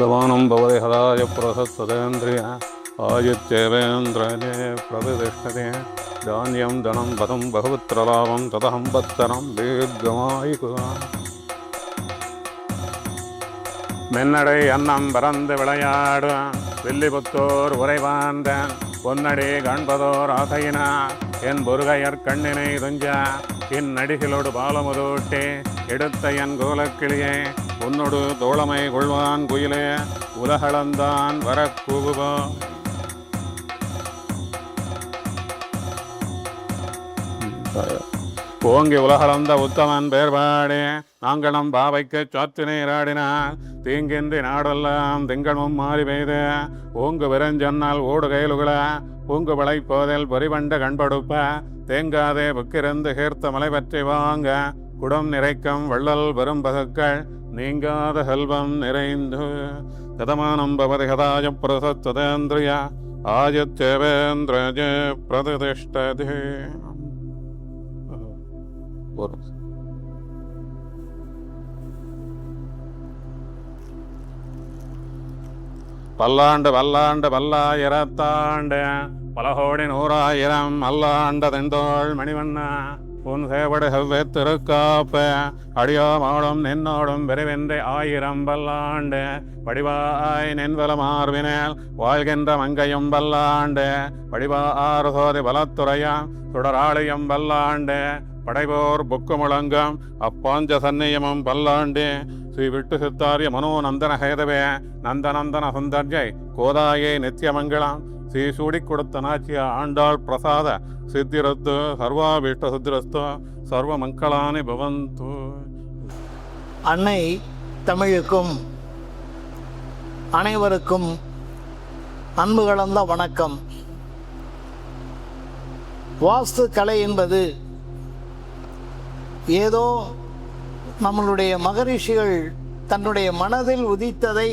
वर्तमानं भवति हदाय प्रसत्तदेन्द्रिय आयुत्येवेन्द्रजे प्रतिष्ठते धान्यं धनं पदं बहुपुत्रलाभं तदहं वत्सरं दीर्घमायुः மென்னடை அன்னம் பறந்து விளையாடு வில்லிபுத்தோர் உரைவாந்தன் பொன்னடி காண்பதோர் ஆசையினா என் பொருகையற் கண்ணினை துஞ்ச இந்நடிகளோடு பாலமுதூட்டி எடுத்த என் கோலக்கிளியே உன்னொடு தோழமை கொள்வான் குயிலே உலகளந்தான் வரக்கூபோ ஓங்கி உலகளந்த உத்தமன் பேர்பாடே நாங்கணம் பாவைக்கு சாத்து நீராடினார் தீங்கின்றி நாடெல்லாம் திங்களும் மாறி பெய்து ஓங்கு விரஞ்சொன்னால் ஓடு கைலுகள பூங்கு விளைப்போதில் பொறிவண்ட கண்படுப்ப தேங்காதே புக்கிருந்து கீர்த்த மலை பற்றி வாங்க குடம் நிறைக்கும் வள்ளல் பெரும் பசுக்கள் நீங்காத செல்வம் நிறைந்து கதமானம் பவதி கதாய பிரசத்ததேந்திரிய ஆயுத்தேவேந்திரஜ பிரதிஷ்டதே. பல்லாண்டு பல்லாண்டு பல்லாயிரத்தாண்டு பலகோடி நூறாயிரம் அல்லாண்ட தெந்தோள் மணிவண்ணா உன் சேவடு செவ்வே திருக்காப்ப அடியோமாடும் நின்னோடும் விரைவென்று ஆயிரம் பல்லாண்டு வடிவாய் நென்வல மார்பினேல் வாழ்கின்ற மங்கையும் பல்லாண்டு வடிவாறு சோதி பலத்துறையாம் சுடராளியும் பல்லாண்டு படைபோர் புக்கு முழங்கம் அப்பாஞ்ச சன்னியமும் பல்லாண்டு ஸ்ரீ விட்டு சித்தாரிய மனோநந்தன ஹேதவே நந்தநந்தன சுந்தர்ஜை கோதாயை நித்தியமங்கலம் ஸ்ரீ சூடி கொடுத்த நாச்சிய ஆண்டாள் பிரசாத சித்திரத்து சர்வாபீஷ்ட சித்திரஸ்து சர்வ மங்களானி பவந்து. அன்னை தமிழுக்கும் அனைவருக்கும் அன்பு கலந்த வணக்கம். வாஸ்து கலை என்பது ஏதோ நம்மளுடைய மகரிஷிகள் தன்னுடைய மனதில் உதித்ததை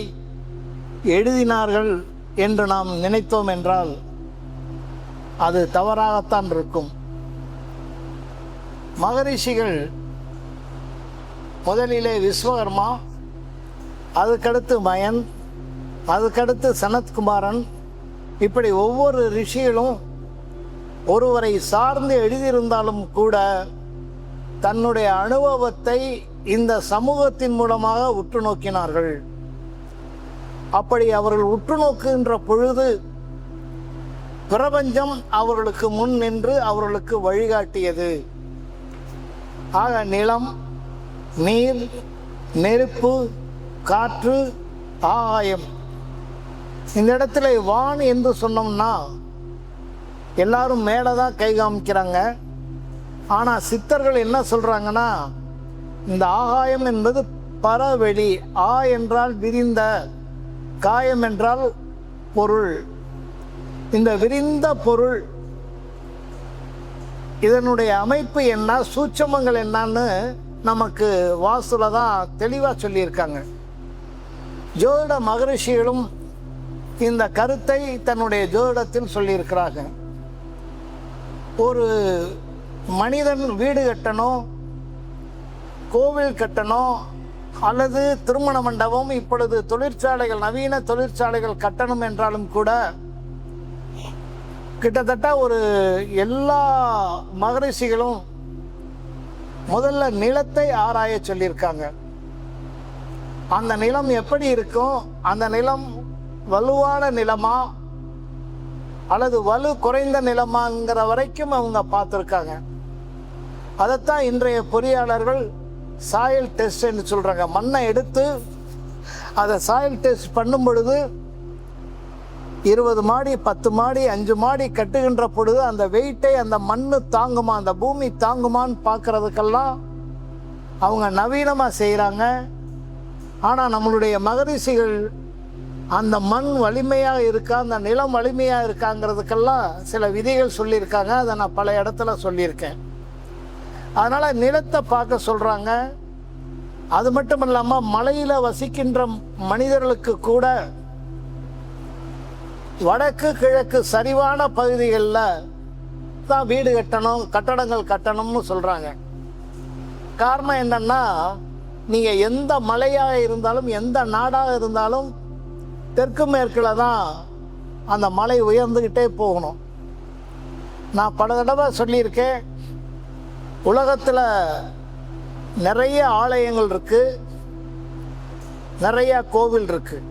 எழுதினார்கள் என்று நாம் நினைத்தோம் என்றால் அது தவறாகத்தான் இருக்கும். மகரிஷிகள் முதலிலே விஸ்வகர்மா, அதுக்கடுத்து மயன், அதுக்கடுத்து சனத்குமாரன், இப்படி ஒவ்வொரு ரிஷிகளும் ஒருவரை சார்ந்து எழுதியிருந்தாலும் கூட தன்னுடைய அனுபவத்தை இந்த சமூகத்தின் மூலமாக உற்று நோக்கினார்கள். அப்படி அவர்கள் உற்று நோக்குகின்ற பொழுது பிரபஞ்சம் அவர்களுக்கு முன் நின்று அவர்களுக்கு வழிகாட்டியது. ஆக நிலம், நீர், நெருப்பு, காற்று, ஆகாயம், இந்த இடத்துல வான் என்று சொன்னோம்னா எல்லாரும் மேலே தான் கை காமிக்கிறாங்க. ஆனால் சித்தர்கள் என்ன சொல்கிறாங்கன்னா, இந்த ஆகாயம் என்பது பரவெளி. ஆ என்றால் விரிந்த, காயம் என்றால் பொருள். இந்த விரிந்த பொருள் இதனுடைய அமைப்பு என்ன, சூட்சமங்கள் என்னன்னு நமக்கு வாஸ்துல தான் தெளிவாக சொல்லியிருக்காங்க. ஜோதிட மகரிஷிகளும் இந்த கருத்தை தன்னுடைய ஜோதிடத்தில் சொல்லியிருக்கிறாங்க. ஒரு மனிதன் வீடு கட்டணும், கோவில் கட்டணும், அல்லது திருமண மண்டபம், இப்பொழுது தொழிற்சாலைகள், நவீன தொழிற்சாலைகள் கட்டணும் என்றாலும் கூட கிட்டத்தட்ட ஒரு எல்லா மகரிஷிகளும் முதல்ல நிலத்தை ஆராய சொல்லியிருக்காங்க. அந்த நிலம் எப்படி இருக்கும், அந்த நிலம் வலுவான நிலமா அல்லது வலு குறைந்த நிலமாங்கிற வரைக்கும் அவங்க பார்த்துருக்காங்க. அதைத்தான் இன்றைய பொறியாளர்கள் சாயில் டெஸ்ட் என்று சொல்கிறாங்க. மண்ணை எடுத்து அதை சாயில் டெஸ்ட் பண்ணும் பொழுது 20 மாடி 10 மாடி 5 மாடி கட்டுகின்ற பொழுது அந்த வெயிட்டை அந்த மண் தாங்குமா, அந்த பூமி தாங்குமான்னு பார்க்குறதுக்கெல்லாம் அவங்க நவீனமாக செய்கிறாங்க. ஆனால் நம்மளுடைய மகரிஷிகள் அந்த மண் வலிமையாக இருக்கா, அந்த நிலம் வலிமையாக இருக்காங்கிறதுக்கெல்லாம் சில விதிகள் சொல்லியிருக்காங்க. அதை நான் பல இடத்துல சொல்லியிருக்கேன். அதனால் நிலத்தை பார்க்க சொல்கிறாங்க. அது மட்டும் இல்லாமல் மலையில் வசிக்கின்ற மனிதர்களுக்கு கூட வடக்கு கிழக்கு சரிவான பகுதிகளில் தான் வீடு கட்டணும், கட்டடங்கள் கட்டணும்னு சொல்கிறாங்க. காரணம் என்னன்னா, நீங்கள் எந்த மலையாக இருந்தாலும் எந்த நாடாக இருந்தாலும் தெற்கு மேற்கில் தான் அந்த மலை உயர்ந்துக்கிட்டே போகணும். நான் பல தடவை சொல்லியிருக்கேன், உலகத்தில் நிறைய ஆலயங்கள் இருக்குது, நிறையா கோவில் இருக்குது.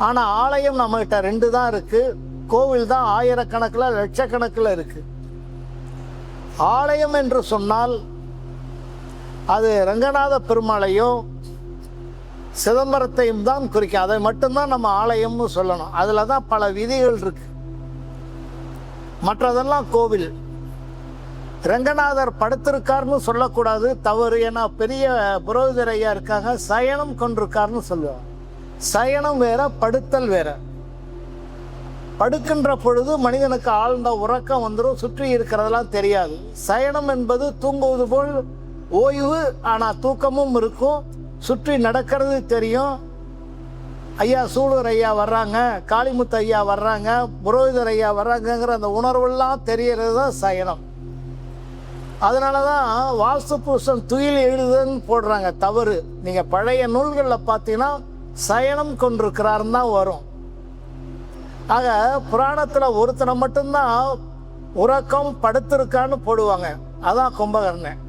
ஆனால் ஆலயம் நம்மகிட்ட 2 தான் இருக்குது, கோவில் தான் ஆயிரக்கணக்கில் லட்சக்கணக்கில் இருக்குது. ஆலயம் என்று சொன்னால் அது ரங்கநாத பெருமாளையும் சிதம்பரத்தையும் தான் குறிக்கும். அதை மட்டும்தான் நம்ம ஆலயம்னு சொல்லணும். அதில் தான் பல விதிகள் இருக்கு. மற்றதெல்லாம் கோவில். ரங்கநாதர் படுத்திருக்காருன்னு சொல்லக்கூடாது, தவறு. ஏன்னா பெரிய புரோகிதர் ஐயா இருக்காங்க, சயனம் கொண்டிருக்காருன்னு சொல்லுவாங்க. சயனம் வேற, படுத்தல் வேற. படுக்கின்ற பொழுது மனிதனுக்கு ஆழ்ந்த உறக்கம் வந்துடும், சுற்றி இருக்கிறதெல்லாம் தெரியாது. சயனம் என்பது தூங்குவது போல் ஓய்வு, ஆனால் தூக்கமும் இருக்கும், சுற்றி நடக்கிறது தெரியும். ஐயா சூலூர் ஐயா வர்றாங்க, காளிமுத்து ஐயா வர்றாங்க, புரோகிதர் ஐயா வர்றாங்கங்கிற அந்த உணர்வெல்லாம் தெரியறது தான் சயனம். அதனால தான் வாஸ்து பூசம் துயில் எழுதுன்னு போடுறாங்க, தவறு. நீங்கள் பழைய நூல்களில் பார்த்தீங்கன்னா சயனம் கொண்டிருக்கிறாருன்னு தான் வரும். ஆக புராணத்தில் ஒருத்தனை மட்டும்தான் உறக்கம் படுத்திருக்கான்னு போடுவாங்க, அதான் கும்பகர்ணன்.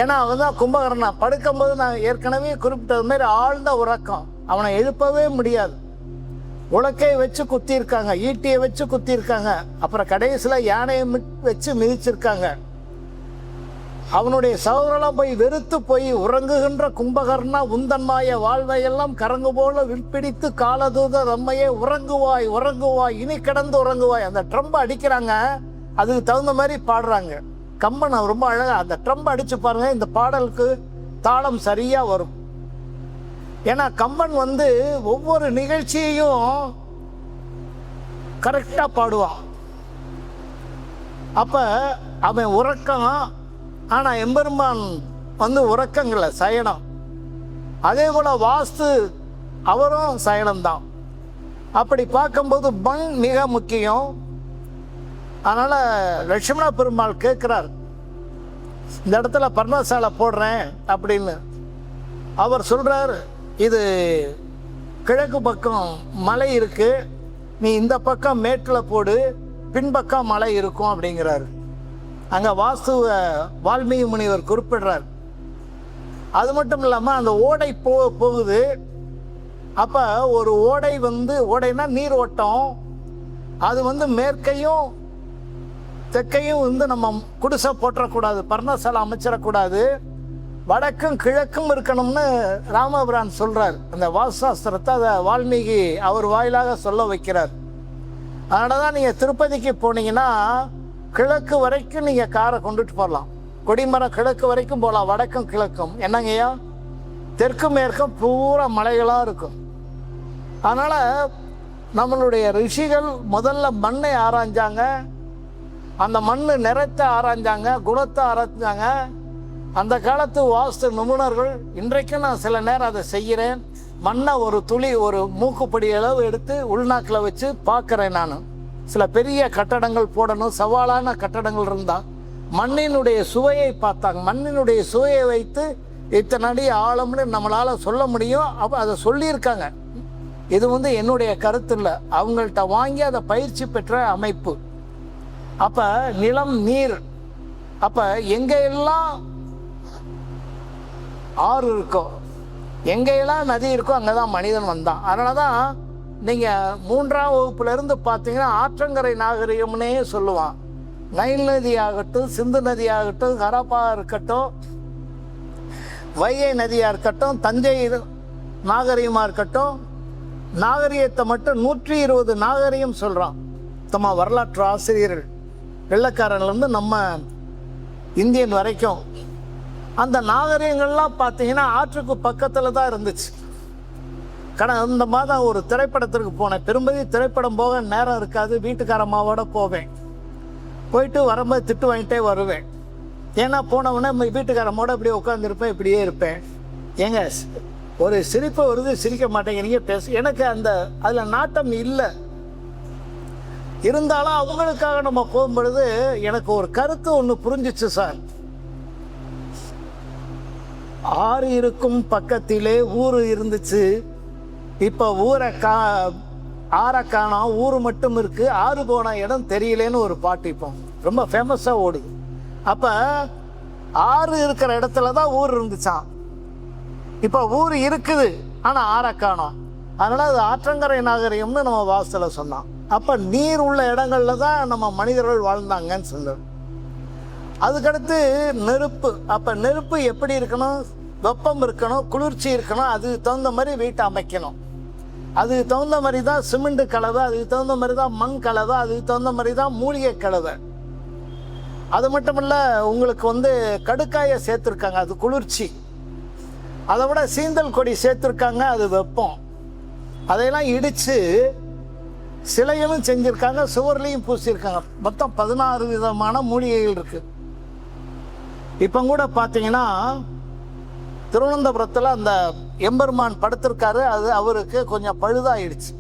ஏன்னா அவன் தான் கும்பகர்ணன். படுக்கும்போது நான் ஏற்கனவே குறிப்பிட்டது மாதிரி ஆழ்ந்த உறக்கம், அவனை எழுப்பவே முடியாது. உலக்கையை வச்சு குத்திருக்காங்க, ஈட்டியை வச்சு குத்திருக்காங்க, அப்புறம் கடைசியில் யானையை வச்சு மிதிச்சிருக்காங்க. அவனுடைய சகோதரெல்லாம் போய் வெறுத்து போய் உறங்குகின்ற கும்பகர்ணா உந்தன்மாய வாழ்வையெல்லாம் கரங்கு போல விற்பிடித்து காலதூத ரம்மையே உறங்குவாய் உறங்குவாய் இனி கிடந்து உறங்குவாய். அந்த ட்ரம்பை அடிக்கிறாங்க, அதுக்கு தகுந்த மாதிரி பாடுறாங்க. கம்பன் ரொம்ப அழகாக அந்த ட்ரம்பை அடித்து பாருங்க, இந்த பாடலுக்கு தாளம் சரியாக வரும். ஏன்னா கம்பன் ஒவ்வொரு நிகழ்ச்சியையும் கரெக்டாக பாடுவான். அப்போ அவன் உறக்கம், ஆனால் எம்பெருமான் உறக்கங்களை சயனம். அதே போல் வாஸ்து அவரும் சயனம்தான். அப்படி பார்க்கும்போது மண் மிக முக்கியம். அதனால் லட்சுமண பெருமாள் கேட்குறார், இந்த இடத்துல பர்ணசாலை போடுறேன் அப்படின்னு. அவர் சொல்கிறார், இது கிழக்கு பக்கம் மலை இருக்குது, நீ இந்த பக்கம் மேட்டில் போடு, பின்பக்கம் மலை இருக்கும் அப்படிங்கிறாரு. அங்கே வாஸ்துவை வால்மீகி முனிவர் குறிப்பிடுறார். அது மட்டும் இல்லாமல் அந்த ஓடை போகுது. அப்போ ஒரு ஓடை ஓடைனா நீர் ஓட்டம், அது மேற்கையும் தெற்கையும் நம்ம குடிசை போட்டுறக்கூடாது, பர்ணசாலை அமைச்சிடக்கூடாது, வடக்கும் கிழக்கும் இருக்கணும்னு ராமபிரான் சொல்கிறார். அந்த வாஸ்துசாஸ்திரத்தை அதை வால்மீகி அவர் வாயிலாக சொல்ல வைக்கிறார். அதனால தான் நீங்கள் திருப்பதிக்கு போனீங்கன்னா கிழக்கு வரைக்கும் நீங்கள் காரை கொண்டுட்டு போகலாம். கொடிமரம் கிழக்கு வரைக்கும் போகலாம், வடக்கும் கிழக்கும். என்னங்கய்யா, தெற்கு மேற்கும் பூரா மலைகளாக இருக்கும். அதனால் நம்மளுடைய ரிஷிகள் முதல்ல மண்ணை ஆராய்ஞ்சாங்க, அந்த மண் நிறத்தை ஆராய்ஞ்சாங்க, குணத்தை ஆராய்ஞ்சாங்க. அந்த காலத்து வாஸ்து நிபுணர்கள், இன்றைக்கும் நான் சில நேரம் அதை செய்கிறேன், மண்ணை ஒரு துளி ஒரு மூக்குப்படி அளவு எடுத்து உள்நாக்கில் வச்சு பார்க்குறேன். நான் சில பெரிய கட்டடங்கள் போடணும், சவாலான கட்டடங்கள் இருந்தால் மண்ணினுடைய சுவையை பார்த்தாங்க. மண்ணினுடைய சுவையை வைத்து இத்தனை அடி ஆழம்னு நம்மளால் சொல்ல முடியும். அப்போ அதை சொல்லியிருக்காங்க. இது என்னுடைய கருத்து இல்லை, அவங்கள்ட்ட வாங்கி அதை பயிற்சி பெற்ற அமைப்பு. அப்போ நிலம் நீர், அப்போ எங்கெல்லாம் ஆறு இருக்கோ, எங்கெல்லாம் நதி இருக்கோ அங்கே தான் மனிதன் வந்தான். அதனால தான் நீங்கள் 3ஆம் வகுப்புலேருந்து பார்த்தீங்கன்னா ஆற்றங்கரை நாகரிகம்னே சொல்லுவான். நைல் நதி ஆகட்டும், சிந்து நதி ஆகட்டும், ஹரப்பா இருக்கட்டும், வைகை நதியாக இருக்கட்டும், தஞ்சை நாகரிகமாக இருக்கட்டும், நாகரிகத்தை மட்டும் 120 நாகரிகம் சொல்கிறான் நம்ம வரலாற்று ஆசிரியர்கள். வெள்ளைக்காரன்லேருந்து நம்ம இந்தியன் வரைக்கும் அந்த நாகரிகங்கள்லாம் பார்த்தீங்கன்னா ஆற்றுக்கு பக்கத்தில் தான் இருந்துச்சு. இந்த மாதம் ஒரு திரைப்படத்திற்கு போனேன். பெரும்பதி திரைப்படம் போக நேரம் இருக்காது, வீட்டுக்காரம்மாவோட போவேன். போயிட்டு வரும்போது திட்டு வாங்கிட்டே வருவேன். ஏன்னா போனவுடனே வீட்டுக்காரம்மோட இப்படியே உட்காந்துருப்பேன், இப்படியே இருப்பேன். ஏங்க ஒரு சிரிப்பு வருது, சிரிக்க மாட்டேங்கிறீங்க, பேச எனக்கு அதில் நாட்டம் இல்லை. இருந்தாலும் அவங்களுக்காக நம்ம போகும்பொழுது எனக்கு ஒரு கருத்து ஒன்று புரிஞ்சிச்சு சார். ஆறு இருக்கும் பக்கத்திலே ஊர் இருந்துச்சு, இப்போ ஆறை காணோம், ஊர் மட்டும் இருக்கு, ஆறு போன இடம் தெரியலேன்னு ஒரு பாட்டு இப்போ ரொம்ப ஃபேமஸாக ஓடுது. அப்போ ஆறு இருக்கிற இடத்துல தான் ஊர் இருந்துச்சான். இப்போ ஊர் இருக்குது ஆனால் ஆறை காணோம். அதனால் அது ஆற்றங்கரை நாகரிகம்னு நம்ம வாசத்தில் சொன்னோம். அப்போ நீர் உள்ள இடங்கள்ல தான் நம்ம மனிதர்கள் வாழ்ந்தாங்கன்னு சொல்லுவோம். அதுக்கடுத்து நெருப்பு. அப்போ நெருப்பு எப்படி இருக்கணும்? வெப்பம் இருக்கணும், குளிர்ச்சி இருக்கணும், அதுக்கு தகுந்த மாதிரி வீட்டை அமைக்கணும். அதுக்கு தகுந்த மாதிரி தான் சிமெண்ட் கலவை, அதுக்கு தகுந்த மாதிரி தான் மண் கலவை, அதுக்கு தகுந்த மாதிரி தான் மூலிகை கலவை. அது மட்டும் இல்லை, உங்களுக்கு கடுக்காயை சேர்த்துருக்காங்க, அது குளிர்ச்சி. அதை விட சீந்தல் கொடி சேர்த்துருக்காங்க, அது வெப்பம். அதையெல்லாம் இடித்து சிலைகளும் செஞ்சுருக்காங்க, சுவர்லையும் பூசியிருக்காங்க. மொத்தம் 16 விதமான மூலிகைகள் இருக்குது. இப்போ கூட பார்த்தீங்கன்னா திருவனந்தபுரத்தில் அந்த எம்பெருமான் படுத்திருக்காரு, அது அவருக்கு கொஞ்சம் பழுதாயிடுச்சு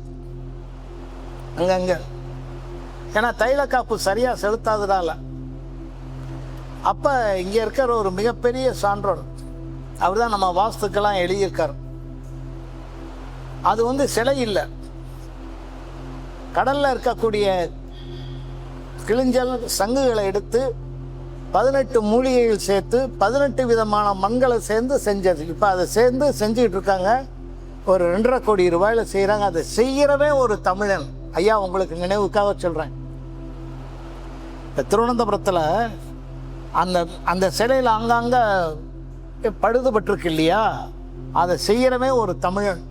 அங்கங்கே. ஏன்னா தைலக்காப்பு சரியாக செலுத்தாததால். அப்போ இங்கே இருக்கிற ஒரு மிகப்பெரிய சான்றோர், அவர் தான் நம்ம வாஸ்துக்கெல்லாம் எழுதியிருக்கார். அது சிலை இல்லை, கடலில் இருக்கக்கூடிய கிளிஞ்சல் சங்குகளை எடுத்து 18 மூலிகைகள் சேர்த்து 18 விதமான மண்களை சேர்ந்து செஞ்சது. இப்போ அதை சேர்ந்து செஞ்சுக்கிட்டு இருக்காங்க. ஒரு 2.5 கோடி ரூபாயில் செய்கிறாங்க. அதை செய்கிறவே ஒரு தமிழன். ஐயா, உங்களுக்கு நினைவுக்காக சொல்கிறேன். இப்போ திருவனந்தபுரத்தில் அந்த சிலையில் அங்கங்கே பழுதுபட்டிருக்கு இல்லையா, அதை செய்கிறவே ஒரு தமிழன்.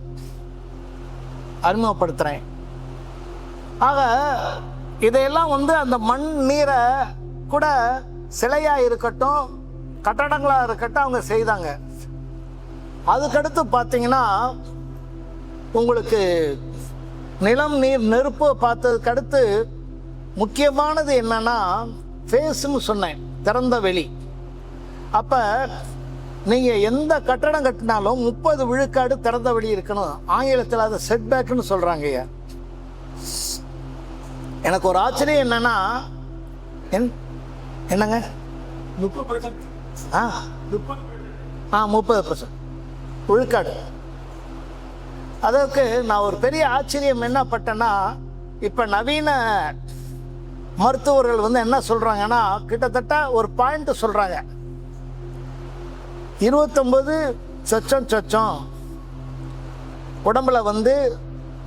அறிமுகப்படுத்துகிறேன். ஆக இதையெல்லாம் அந்த மண் நீரை கூட சிலையாக இருக்கட்டும், கட்டடங்களாக இருக்கட்டும், அவங்க செய்தாங்க. அதுக்கடுத்து பார்த்தீங்கன்னா உங்களுக்கு நிலம் நீர் நெருப்பு பார்த்ததுக்கு அடுத்து முக்கியமானது என்னன்னா ஃபேஸ்ன்னு சொன்னேன், திறந்த வெளி. அப்போ நீங்கள் எந்த கட்டடம் கட்டினாலும் 30 விழுக்காடு திறந்த வெளி இருக்கணும். ஆங்கிலத்தில் அதை செட்பேக்குன்னு சொல்கிறாங்க. எனக்கு ஒரு ஆச்சரியம் என்னன்னா, என்னங்க 30% விழுக்காடு. அதற்கு நான் ஒரு பெரிய ஆச்சரியம் என்ன பட்டேன்னா, இப்போ நவீன மருத்துவர்கள் என்ன சொல்கிறாங்கன்னா, கிட்டத்தட்ட ஒரு பாயிண்ட் சொல்கிறாங்க, 29 சொச்சம் உடம்புல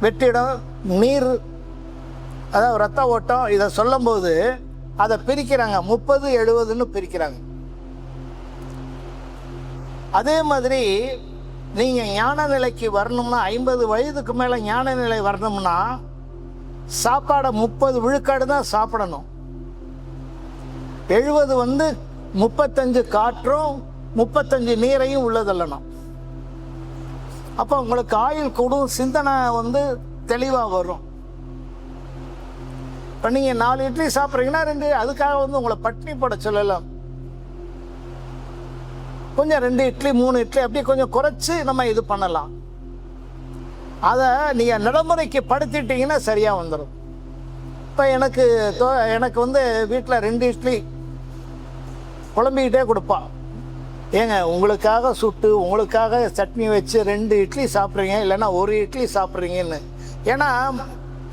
வெற்றிடம், நீர், அதாவது ரத்த ஓட்டம், இதை சொல்லும்போது அதை பிரிக்கிறாங்க, 30, 70ன்னு பிரிக்கிறாங்க. அதே மாதிரி நீங்கள் ஞான நிலைக்கு வரணும்னா, 50 வயதுக்கு மேலே ஞான நிலை வரணும்னா சாப்பாடை 30 விழுக்காடு தான் சாப்பிடணும். 70 35 காற்றும் 35 நீரையும் உள்ளதல்லணும். அப்போ உங்களுக்கு ஆயுள் கூடும், சிந்தனை தெளிவாக வரும். இப்போ நீங்கள் 4 இட்லி சாப்பிட்றீங்கன்னா 2, அதுக்காக உங்களை பட்டினி போட சொல்லலாம். கொஞ்சம் 2 இட்லி 3 இட்லி அப்படியே கொஞ்சம் குறைச்சி நம்ம இது பண்ணலாம். அதை நீங்கள் நடைமுறைக்கு படுத்திட்டீங்கன்னா சரியாக வந்துடும். இப்போ எனக்கு வீட்டில் 2 இட்லி குழம்பிக்கிட்டே கொடுப்பா. ஏங்க, உங்களுக்காக சுட்டு உங்களுக்காக சட்னி வச்சு 2 இட்லி சாப்பிட்றீங்க, இல்லைன்னா 1 இட்லி சாப்பிட்றீங்கன்னு. ஏன்னா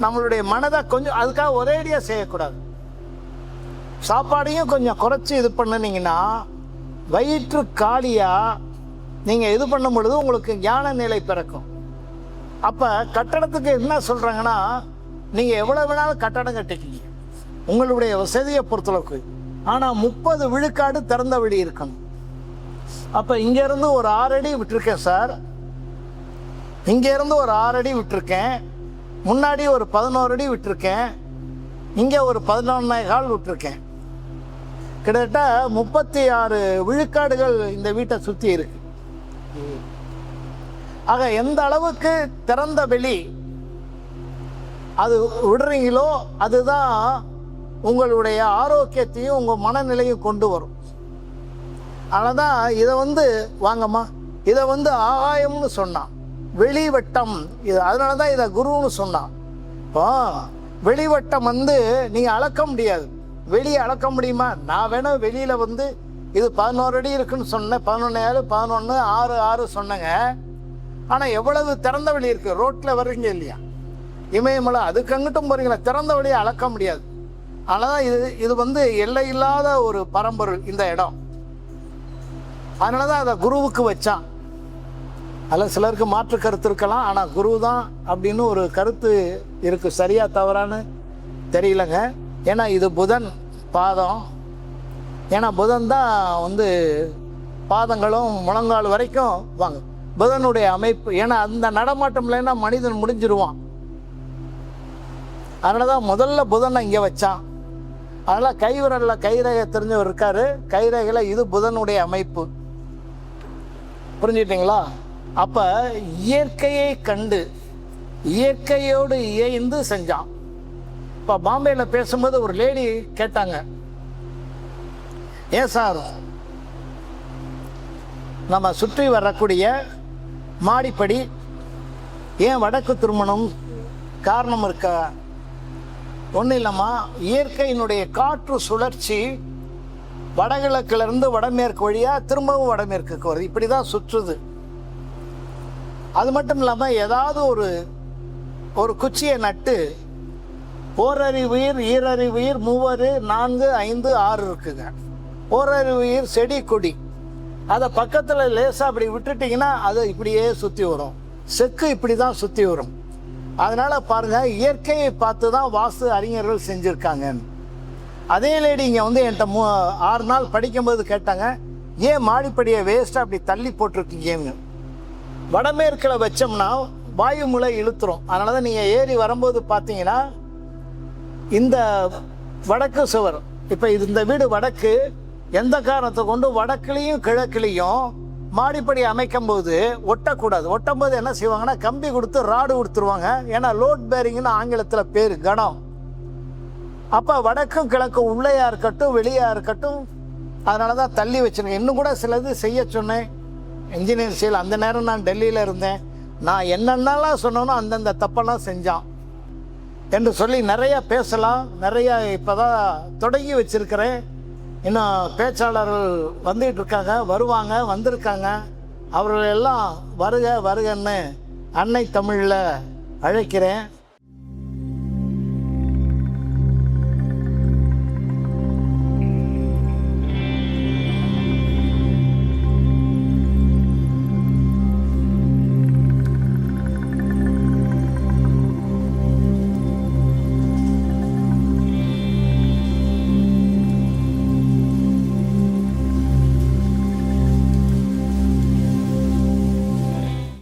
நம்மளுடைய மனதை கொஞ்சம் அதுக்காக ஒரேடியாக செய்யக்கூடாது. சாப்பாடையும் கொஞ்சம் குறைச்சி இது பண்ணினீங்கன்னா வயிற்று காலியாக நீங்கள் இது பண்ணும் பொழுது உங்களுக்கு ஞான நிலை பிறக்கும். அப்போ கட்டடத்துக்கு என்ன சொல்கிறாங்கன்னா, நீங்கள் எவ்வளோ வேணாலும் கட்டடம் கட்டிக்கிங்க உங்களுடைய வசதியை பொறுத்தளவுக்கு. ஆனால் 30 விழுக்காடு திறந்த வெளி இருக்கணும். அப்போ இங்கேருந்து ஒரு 6 அடி விட்டுருக்கேன் சார், இங்கேருந்து ஒரு 6 அடி விட்டுருக்கேன், முன்னாடி ஒரு 11 அடி விட்டுருக்கேன், இங்கே ஒரு 11.25 விட்டுருக்கேன். கிட்டத்தட்ட 36 விழுக்காடுகள் இந்த வீட்டை சுற்றி இருக்கு. ஆக எந்த அளவுக்கு திறந்த வெளி அது விடுறீங்களோ அதுதான் உங்களுடைய ஆரோக்கியத்தையும் உங்கள் மனநிலையும் கொண்டு வரும். அதனால தான் இதை வாங்கம்மா, இதை ஆகாயம்னு சொன்னான், வெளிவட்டம். இது அதனால தான் இதை குருன்னு சொன்னான். இப்போ வெளிவட்டம் நீங்கள் அளக்க முடியாது. வெளியே அளக்க முடியுமா? நான் வேணும் வெளியில் இது 11 அடி இருக்குன்னு சொன்னேன், 11, 11, 6 சொன்னேங்க. ஆனால் எவ்வளவு திறந்த வழி இருக்குது, ரோட்டில் வர்றீங்க இல்லையா, இமயமலை அதுக்கு அங்கிட்டும் போகிறீங்களா, திறந்த வழியை அளக்க முடியாது. அதனால தான் இது வந்து எல்லை இல்லாத ஒரு பரம்பொருள் இந்த இடம். அதனால தான் அதை குருவுக்கு வச்சான். அதில் சிலருக்கு மாற்று கருத்து இருக்கலாம், ஆனால் குரு தான் அப்படின்னு ஒரு கருத்து இருக்குது. சரியா தவறான்னு தெரியலங்க. ஏன்னா இது புதன் பாதம், ஏன்னா புதன் தான் வந்து பாதங்களும் முழங்கால் வரைக்கும் வாங்க புதனுடைய அமைப்பு. ஏன்னா அந்த நடமாட்டம் இல்லைன்னா மனிதன் முடிஞ்சிருவான். அதனால தான் முதல்ல புதனை இங்கே வச்சான். அதனால் கைவிரலில் கைரேகை தெரிஞ்சவர் இருக்கார், கைரேகையில் இது புதனுடைய அமைப்பு. புரிஞ்சுக்கிட்டீங்களா? அப்போ இயற்கையை கண்டு இயற்கையோடு இயைந்து செஞ்சான். இப்போ பாம்பேயில் பேசும்போது ஒரு லேடி கேட்டாங்க, ஏன் சார் நம்ம சுற்றி வரக்கூடிய மாடிப்படி ஏன் வடக்கு திருமணம் காரணம் இருக்கா? ஒன்றும் இல்லைம்மா, இயற்கையினுடைய காற்று சுழற்சி வடகிழக்கிலிருந்து வடமேற்கு வழியாக திரும்பவும் வடமேற்குக்கு வருது, இப்படி தான் சுற்றுது. அது மட்டும் இல்லாமல் ஏதாவது ஒரு குச்சியை நட்டு ஓரறிவுயிர், ஈரறிவுயிர், 3, 4, 5, 6 இருக்குங்க. ஓரறிவுயிர் செடி கொடி, அதை பக்கத்தில் லேசாக அப்படி விட்டுட்டிங்கன்னா அது இப்படியே சுற்றி வரும். செக்கு இப்படி தான் சுற்றி வரும். அதனால் பாருங்கள், இயற்கையை பார்த்து தான் வாஸ்து அறிஞர்கள் செஞ்சுருக்காங்க. அதே லேடி இங்கே வந்து என்கிட்ட 6 நாள் படிக்கும்போது கேட்டாங்க, ஏன் மாடிப்படியை வேஸ்ட்டாக அப்படி தள்ளி போட்டிருக்கீங்கன்னு. வடமேற்கில் வச்சோம்னா வாயு முலை இழுத்துரும். அதனால தான் நீங்கள் ஏறி வரும்போது பார்த்தீங்கன்னா இந்த வடக்கு சுவர், இப்போ இந்த வீடு வடக்கு, எந்த காரணத்தை கொண்டு வடக்குலேயும் கிழக்குலேயும் மாடிப்படி அமைக்கும் போது ஒட்டக்கூடாது. ஒட்டும் போது என்ன செய்வாங்கன்னா கம்பி கொடுத்து ராடு கொடுத்துருவாங்க. ஏன்னா லோட் பேரிங்னு ஆங்கிலத்தில் பேர், கணம். அப்போ வடக்கும் கிழக்கும் உள்ளேயா இருக்கட்டும் வெளியா இருக்கட்டும், அதனால தான் தள்ளி வச்சுருக்கேன். இன்னும் கூட சிலது செய்ய சொன்னேன் இன்ஜினியர் செயல். அந்த நேரம் நான் டெல்லியில் இருந்தேன். நான் என்னென்னலாம் சொன்னோன்னோ அந்தந்த தப்பெல்லாம் செஞ்சான் என்று சொல்லி நிறையா பேசலாம். நிறையா இப்போ தான் தொடங்கி வச்சுருக்கிறேன். இன்னும் பேச்சாளர்கள் வந்துகிட்டு இருக்காங்க, வருவாங்க, வந்திருக்காங்க. அவர்கள் எல்லாம் வருக வருகன்னு அன்னை தமிழில் அழைக்கிறேன்.